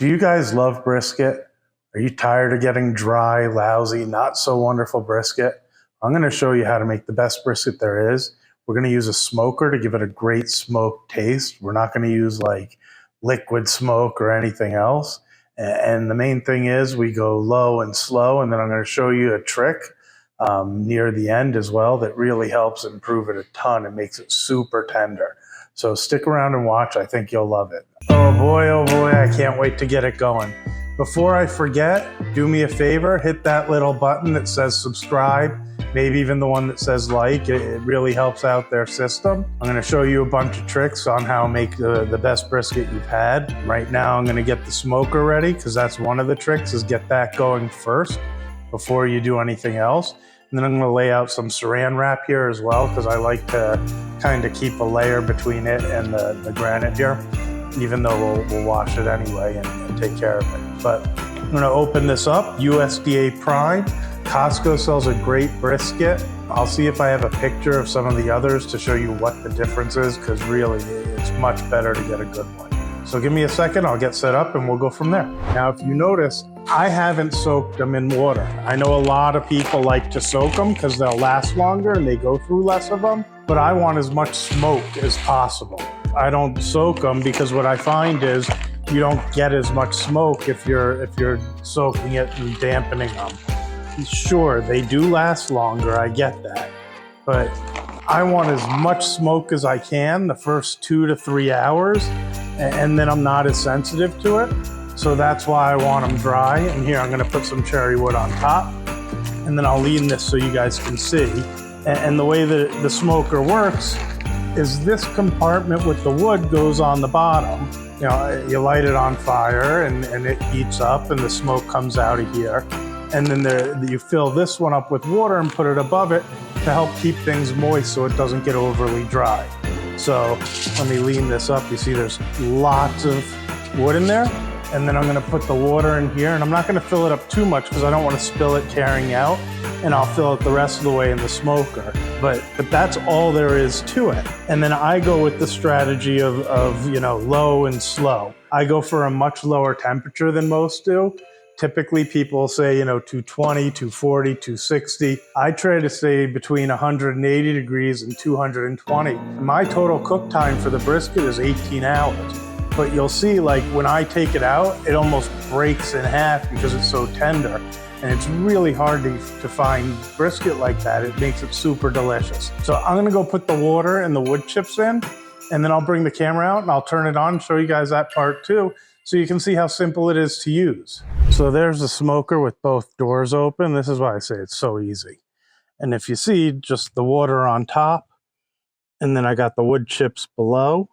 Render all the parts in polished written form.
Do you guys love brisket? Are you tired of getting dry, lousy, not so wonderful brisket? I'm going to show you how to make the best brisket there is. We're going to use a smoker to give it a great smoked taste. We're not going to use like liquid smoke or anything else. And the main thing is we go low and slow, and then I'm going to show you a trick near the end as well that really helps improve it a ton and makes it super tender. So stick around and watch. I think you'll love it. Oh boy, I can't wait to get it going. Before I forget, do me a favor, hit that little button that says subscribe, maybe even the one that says like. It really helps out their system. I'm going to show you a bunch of tricks on how to make the best brisket you've had. Right now I'm going to get the smoker ready, because that's one of the tricks, is get that going first before you do anything else. And then I'm going to lay out some saran wrap here as well, because I like to kind of keep a layer between it and the granite here, even though we'll wash it anyway and take care of it. But I'm going to open this up, USDA Prime. Costco sells a great brisket. I'll see if I have a picture of some of the others to show you what the difference is, because really it's much better to get a good one. So give me a second, I'll get set up and we'll go from there. Now, if you notice, I haven't soaked them in water. I know a lot of people like to soak them because they'll last longer and they go through less of them, but I want as much smoke as possible. I don't soak them because what I find is you don't get as much smoke if you're soaking it and dampening them. Sure, they do last longer, I get that, but I want as much smoke as I can the first 2 to 3 hours, and then I'm not as sensitive to it. So that's why I want them dry. And here I'm going to put some cherry wood on top, and then I'll lean this so you guys can see. And the way the smoker works is this compartment with the wood goes on the bottom. You know, you light it on fire and it heats up and the smoke comes out of here. And then you fill this one up with water and put it above it to help keep things moist so it doesn't get overly dry. So let me lean this up. You see there's lots of wood in there. And then I'm going to put the water in here, and I'm not going to fill it up too much because I don't want to spill it carrying out, and I'll fill it the rest of the way in the smoker. But that's all there is to it. And then I go with the strategy of low and slow. I go for a much lower temperature than most do. Typically people say 220, 240, 260. I try to stay between 180 degrees and 220. My total cook time for the brisket is 18 hours. But you'll see, like, when I take it out, it almost breaks in half because it's so tender. And it's really hard to find brisket like that. It makes it super delicious. So I'm gonna go put the water and the wood chips in, and then I'll bring the camera out and I'll turn it on and show you guys that part too, so you can see how simple it is to use. So there's the smoker with both doors open. This is why I say it's so easy. And if you see, just the water on top, and then I got the wood chips below.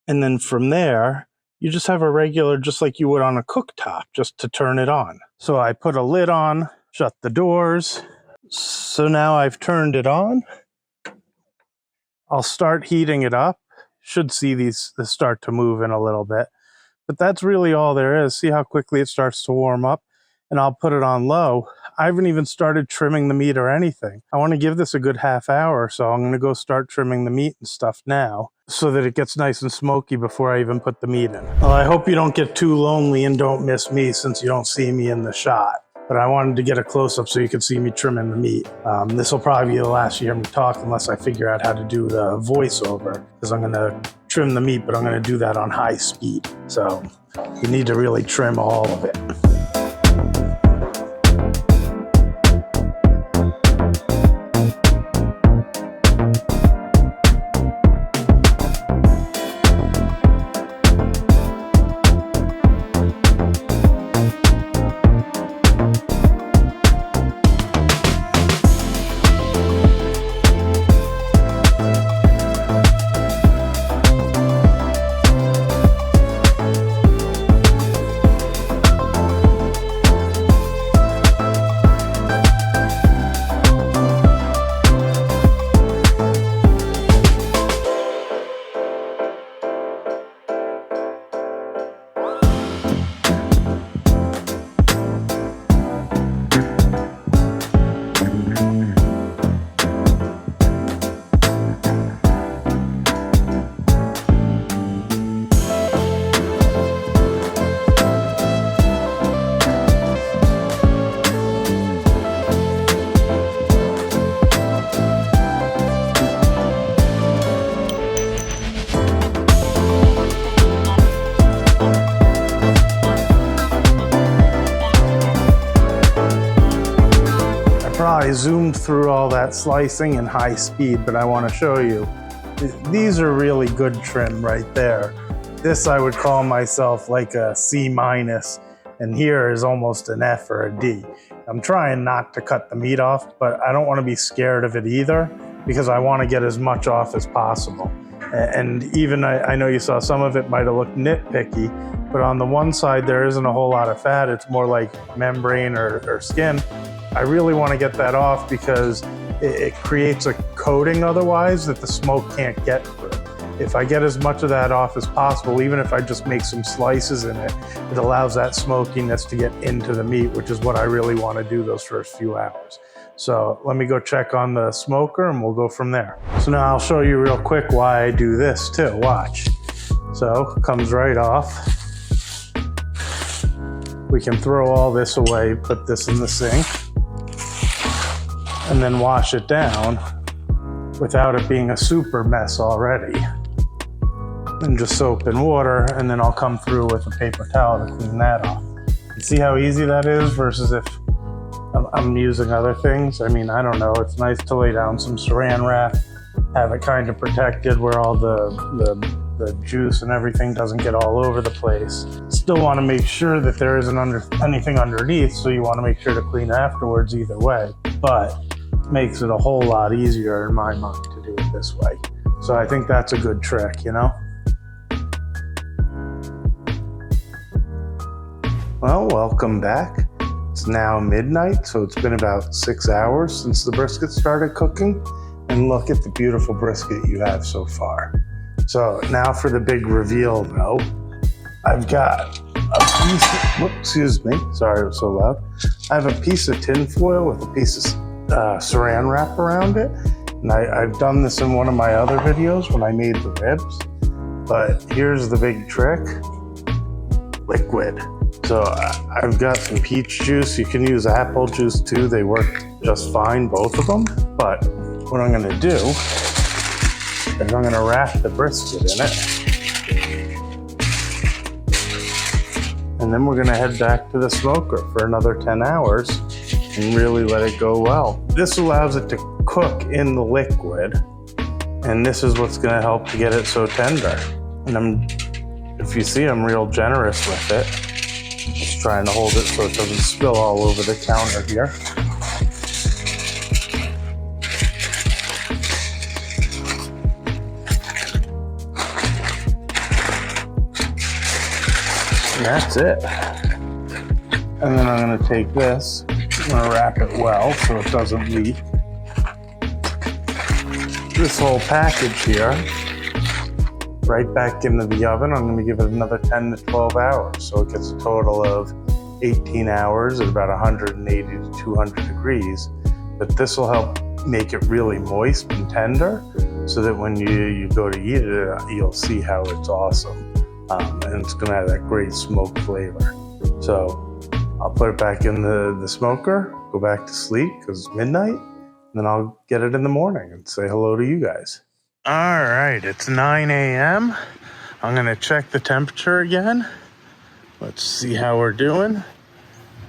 And then from there, you just have a regular, just like you would on a cooktop, just to turn it on. So I put a lid on, shut the doors. So now I've turned it on. I'll start heating it up. Should see this start to move in a little bit. But that's really all there is. See how quickly it starts to warm up? And I'll put it on low. I haven't even started trimming the meat or anything. I want to give this a good half hour, so I'm going to go start trimming the meat and stuff now so that it gets nice and smoky before I even put the meat in. Well, I hope you don't get too lonely and don't miss me since you don't see me in the shot. But I wanted to get a close-up so you could see me trimming the meat. This will probably be the last you hear me talk unless I figure out how to do the voiceover, because I'm going to trim the meat, but I'm going to do that on high speed. So you need to really trim all of it. I zoomed through all that slicing in high speed, but I want to show you. These are really good trim right there. This I would call myself like a C-, and here is almost an F or a D. I'm trying not to cut the meat off, but I don't want to be scared of it either because I want to get as much off as possible. And even I know you saw some of it might have looked nitpicky, but on the one side there isn't a whole lot of fat. It's more like membrane or skin. I really want to get that off because it creates a coating otherwise that the smoke can't get through. If I get as much of that off as possible, even if I just make some slices in it, it allows that smokiness to get into the meat, which is what I really want to do those first few hours. So let me go check on the smoker and we'll go from there. So now I'll show you real quick why I do this too. Watch. So it comes right off. We can throw all this away, put this in the sink, and then wash it down without it being a super mess already. And just soap and water, and then I'll come through with a paper towel to clean that off. You see how easy that is versus if I'm using other things? I mean, I don't know. It's nice to lay down some saran wrap, have it kind of protected where all the juice and everything doesn't get all over the place. Still want to make sure that there isn't anything underneath, so you want to make sure to clean afterwards either way. But it makes it a whole lot easier in my mind to do it this way. So I think that's a good trick, you know? Well, welcome back. It's now midnight, so it's been about 6 hours since the brisket started cooking. And look at the beautiful brisket you have so far. So now for the big reveal though. I've got a piece of, excuse me, sorry it was so loud. I have a piece of tin foil with a piece of saran wrap around it. And I've done this in one of my other videos when I made the ribs. But here's the big trick, liquid. So I've got some peach juice. You can use apple juice too. They work just fine, both of them. But what I'm gonna do is I'm gonna wrap the brisket in it. And then we're gonna head back to the smoker for another 10 hours and really let it go well. This allows it to cook in the liquid. And this is what's gonna help to get it so tender. And if you see, I'm real generous with it. Just trying to hold it so it doesn't spill all over the counter here. And that's it. And then I'm gonna take this, I'm gonna wrap it well so it doesn't leak. This whole package here, right back into the oven. I'm going to give it another 10 to 12 hours. So it gets a total of 18 hours at about 180 to 200 degrees. But this will help make it really moist and tender so that when you go to eat it, you'll see how it's awesome. And it's going to have that great smoke flavor. So I'll put it back in the smoker, go back to sleep because it's midnight, and then I'll get it in the morning and say hello to you guys. All right, it's 9 a.m. I'm gonna check the temperature again. Let's see how we're doing.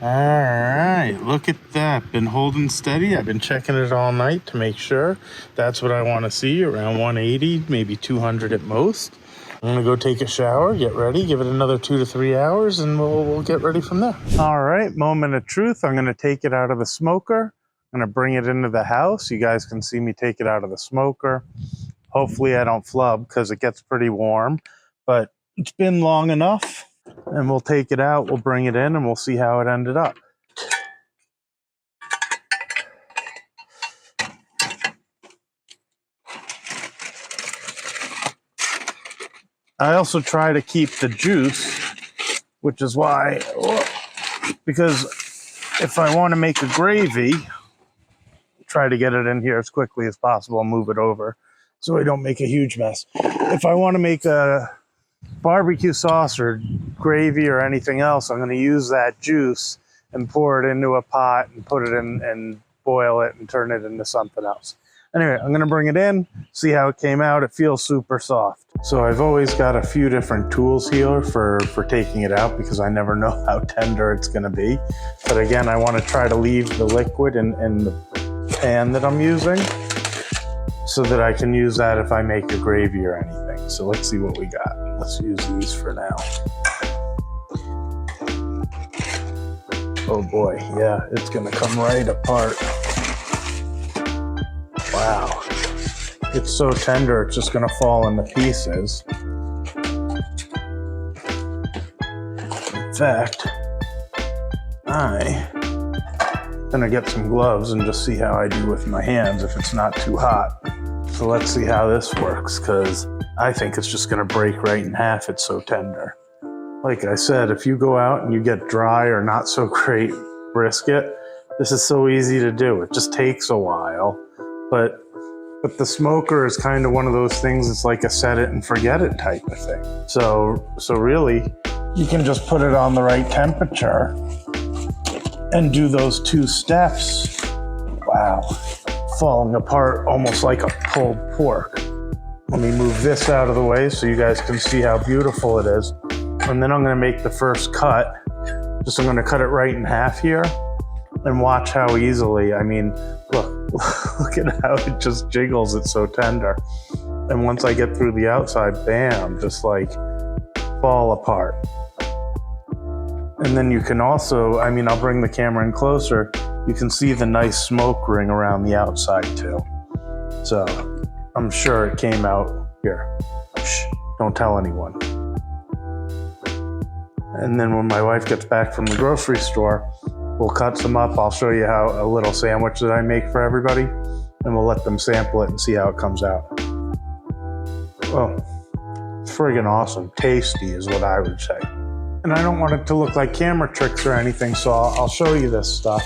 All right, look at that. Been holding steady. I've been checking it all night to make sure. That's what I wanna see, around 180, maybe 200 at most. I'm gonna go take a shower, get ready, give it another 2 to 3 hours, and we'll get ready from there. All right, moment of truth. I'm gonna take it out of the smoker. I'm gonna bring it into the house. You guys can see me take it out of the smoker. Hopefully I don't flub because it gets pretty warm, but it's been long enough and we'll take it out, we'll bring it in and we'll see how it ended up. I also try to keep the juice, which is why, because if I want to make a gravy, try to get it in here as quickly as possible and move it over so I don't make a huge mess. If I want to make a barbecue sauce or gravy or anything else, I'm going to use that juice and pour it into a pot and put it in and boil it and turn it into something else. Anyway, I'm going to bring it in, see how it came out. It feels super soft. So I've always got a few different tools here for taking it out because I never know how tender it's going to be. But again, I want to try to leave the liquid and the pan that I'm using so that I can use that if I make a gravy or anything. So let's see what we got. Let's use these for now. Oh boy, yeah, it's gonna come right apart. Wow. It's so tender, it's just gonna fall into pieces. In fact, I'm gonna get some gloves and just see how I do with my hands if it's not too hot. So let's see how this works, because I think it's just gonna break right in half, it's so tender. Like I said, if you go out and you get dry or not so great brisket, this is so easy to do. It just takes a while, but the smoker is kind of one of those things, it's like a set it and forget it type of thing. So really, you can just put it on the right temperature and do those 2 steps. Wow, falling apart almost like a pulled pork. Let me move this out of the way so you guys can see how beautiful it is. And then I'm gonna make the first cut. I'm gonna cut it right in half here and watch how easily, I mean, look at how it just jiggles, it's so tender. And once I get through the outside, bam, just like fall apart. And then you can also, I mean, I'll bring the camera in closer, you can see the nice smoke ring around the outside too. So I'm sure it came out here. Shh, don't tell anyone. And then when my wife gets back from the grocery store, we'll cut some up. I'll show you how a little sandwich that I make for everybody, and we'll let them sample it and see how it comes out. Well, friggin' awesome. Tasty is what I would say. And I don't want it to look like camera tricks or anything, so I'll show you this stuff.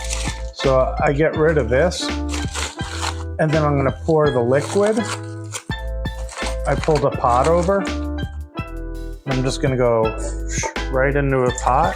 So I get rid of this, and then I'm gonna pour the liquid. I pulled a pot over. I'm just gonna go right into a pot.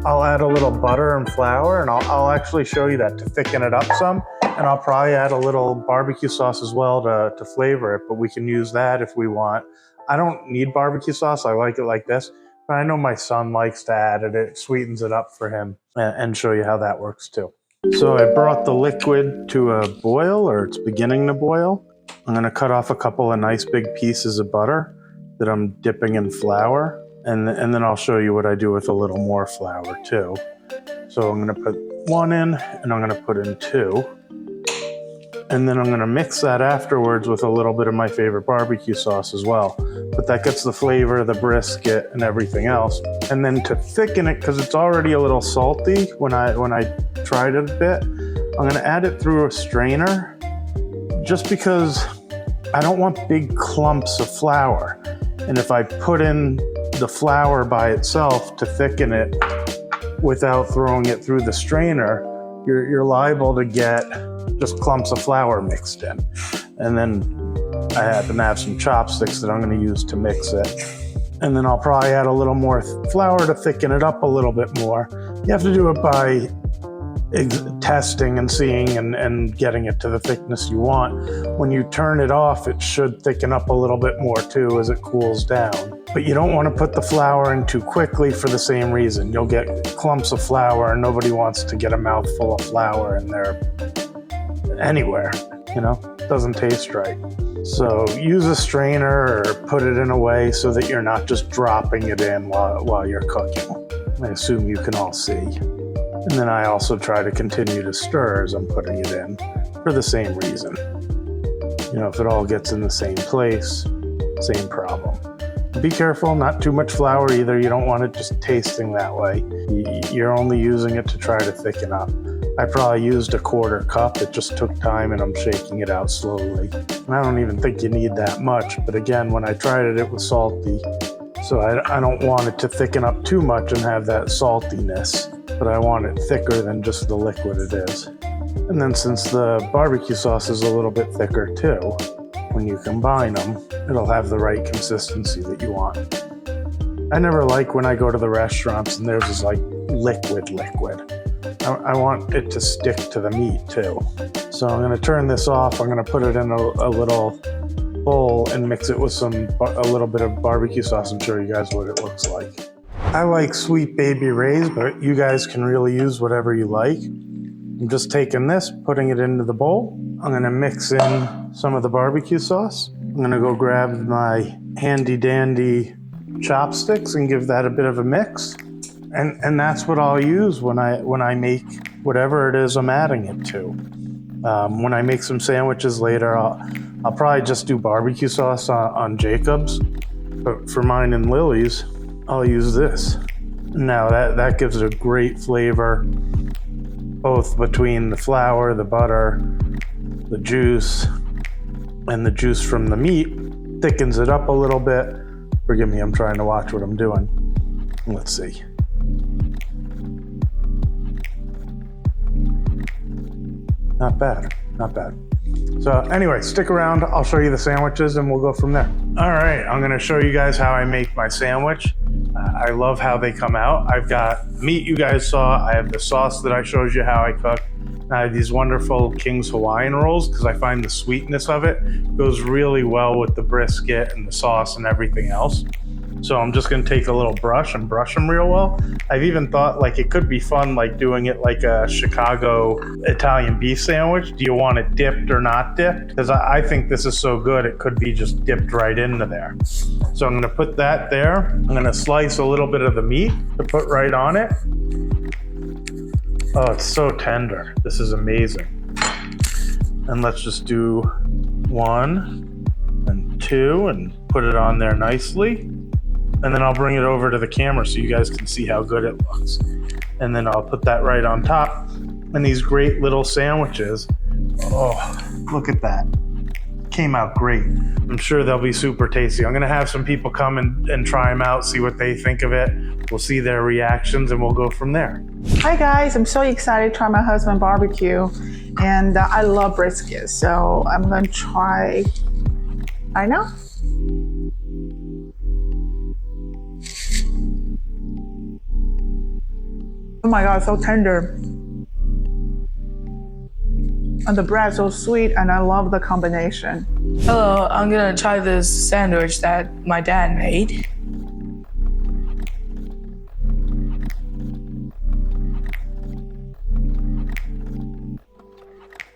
I'll add a little butter and flour, and I'll actually show you that to thicken it up some. And I'll probably add a little barbecue sauce as well to flavor it, but we can use that if we want. I don't need barbecue sauce, I like it like this, but I know my son likes to add it. It sweetens it up for him, and show you how that works too. So I brought the liquid to a boil, or it's beginning to boil. I'm gonna cut off a couple of nice big pieces of butter that I'm dipping in flour. And then I'll show you what I do with a little more flour too. So I'm gonna put 1 in, and I'm gonna put in 2. And then I'm gonna mix that afterwards with a little bit of my favorite barbecue sauce as well. But that gets the flavor of the brisket and everything else. And then to thicken it, because it's already a little salty when I tried it a bit, I'm gonna add it through a strainer, just because I don't want big clumps of flour. And if I put in the flour by itself to thicken it without throwing it through the strainer, you're liable to get just clumps of flour mixed in. And then I happen to have some chopsticks that I'm going to use to mix it. And then I'll probably add a little more flour to thicken it up a little bit more. You have to do it by testing and seeing and getting it to the thickness you want. When you turn it off, it should thicken up a little bit more too as it cools down. But you don't want to put the flour in too quickly for the same reason. You'll get clumps of flour, and nobody wants to get a mouthful of flour in there anywhere, you know? It doesn't taste right. So use a strainer or put it in a way so that you're not just dropping it in while you're cooking. I assume you can all see. And then I also try to continue to stir as I'm putting it in for the same reason. You know, if it all gets in the same place, same problem. Be careful, not too much flour either. You don't want it just tasting that way. You're only using it to try to thicken up. I probably used a 1/4 cup. It just took time, and I'm shaking it out slowly. And I don't even think you need that much. But again, when I tried it, it was salty. So I don't want it to thicken up too much and have that saltiness. But I want it thicker than just the liquid it is. And then since the barbecue sauce is a little bit thicker too, when you combine them, it'll have the right consistency that you want. I never like when I go to the restaurants and theirs is like liquid. I want it to stick to the meat too. So I'm gonna turn this off. I'm gonna put it in a little bowl and mix it with a little bit of barbecue sauce and show you guys what it looks like. I like Sweet Baby Ray's, but you guys can really use whatever you like. I'm just taking this, putting it into the bowl. I'm gonna mix in some of the barbecue sauce. I'm gonna go grab my handy dandy chopsticks and give that a bit of a mix. And that's what I'll use when I make whatever it is I'm adding it to. When I make some sandwiches later, I'll probably just do barbecue sauce on Jacob's. But for mine and Lily's, I'll use this. Now that gives it a great flavor, both between the flour, the butter, the juice, and the juice from the meat. Thickens it up a little bit. Forgive me, I'm trying to watch what I'm doing. Let's see. Not bad, not bad. So anyway, stick around. I'll show you the sandwiches and we'll go from there. All right, I'm gonna show you guys how I make my sandwich. I love how they come out. I've got meat you guys saw. I have the sauce that I showed you how I cook. I have these wonderful King's Hawaiian rolls because I find the sweetness of it goes really well with the brisket and the sauce and everything else. So I'm just gonna take a little brush and brush them real well. I've even thought like it could be fun like doing it like a Chicago Italian beef sandwich. Do you want it dipped or not dipped? Because I think this is so good it could be just dipped right into there. So I'm gonna put that there. I'm gonna slice a little bit of the meat to put right on it. Oh, it's so tender. This is amazing. And let's just do 1 and 2 and put it on there nicely. And then I'll bring it over to the camera so you guys can see how good it looks. And then I'll put that right on top. And these great little sandwiches. Oh, look at that. Came out great. I'm sure they'll be super tasty. I'm gonna have some people come and try them out, see what they think of it. We'll see their reactions and we'll go from there. Hi guys, I'm so excited to try my husband's barbecue. And I love brisket, so I'm gonna try right now. Oh my God, so tender. And the bread so sweet, and I love the combination. Hello, I'm gonna try this sandwich that my dad made.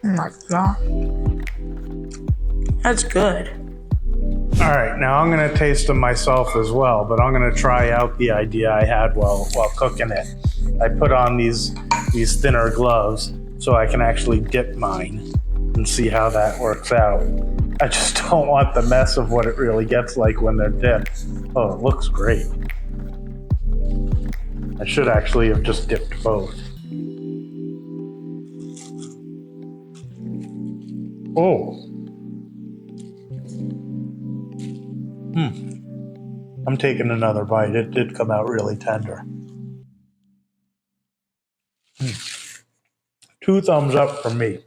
Oh my God. That's good. All right, now I'm gonna taste them myself as well, but I'm gonna try out the idea I had while cooking it. I put on these thinner gloves so I can actually dip mine and see how that works out. I just don't want the mess of what it really gets like when they're dipped. Oh, it looks great. I should actually have just dipped both. Oh. I'm taking another bite. It did come out really tender. 2 thumbs up for me.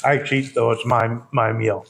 I cheat though, it's my meal.